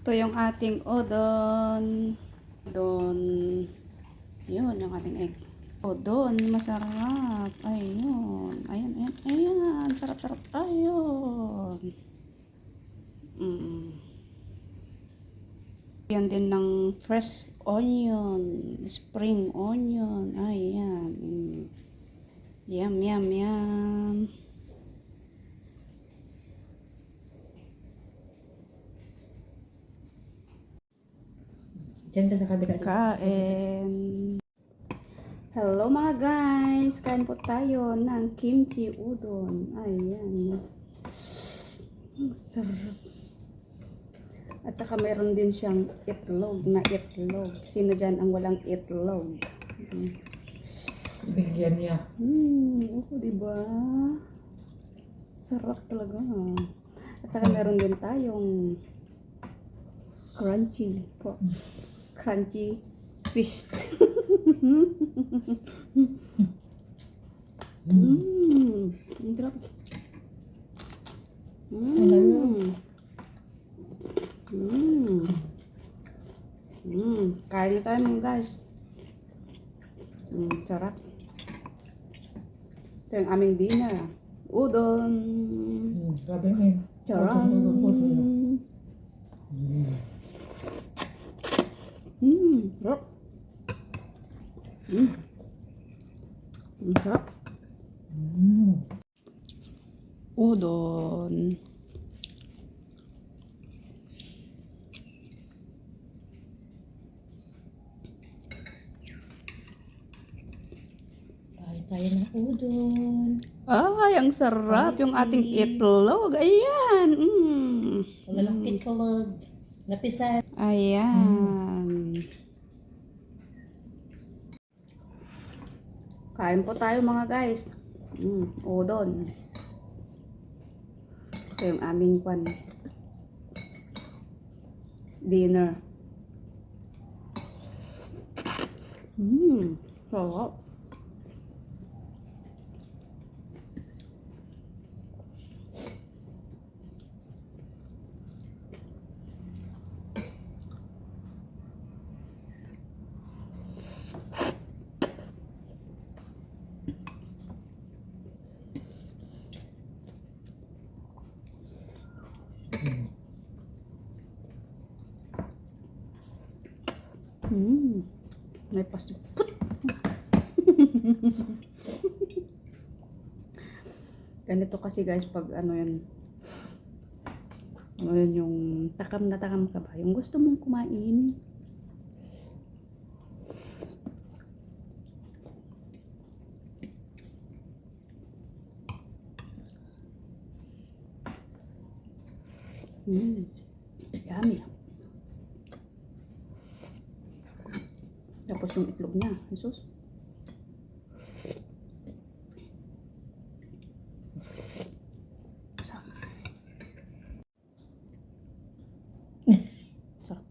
Ito yung ating udon. Udon. Yun, yung ating egg. Udon, masarap. Ayun. Ayan, ayan, ayan. Sarap-sarap. Ayun. Yan din ng fresh onion. Spring onion. Ayan. Yum, yum, yum. Diyan ka sa kabila. Kain. Hello mga guys. Kain po tayo ng kimchi udon. Ayan. Sarap. At saka meron din siyang itlog na itlog. Sino dyan ang walang itlog? Bigyan niya. Oo, diba? Sarap talaga. At saka meron din tayong crunchy pork. Crunchy fish. Ang sarap. Kain na tayo mga guys. Sarap. Ito yung aming dinner. Udon. Grabe na yun. Charan. Sarap. Sarap. Udon. Kain tayo ng udon. Ay, ang sarap. Yung ating itlog. Ayan. Walang itlog. Napisan. Ayan. Kain po tayo mga guys. Udon. Ito yung aming dinner. Sarap. May pastiput. Ganito kasi guys pag ano yun yung takam na takam ka ba, yung gusto mong kumain. Yummy. Tapos yung itlog niya, Jesus. Sarap. Sarap.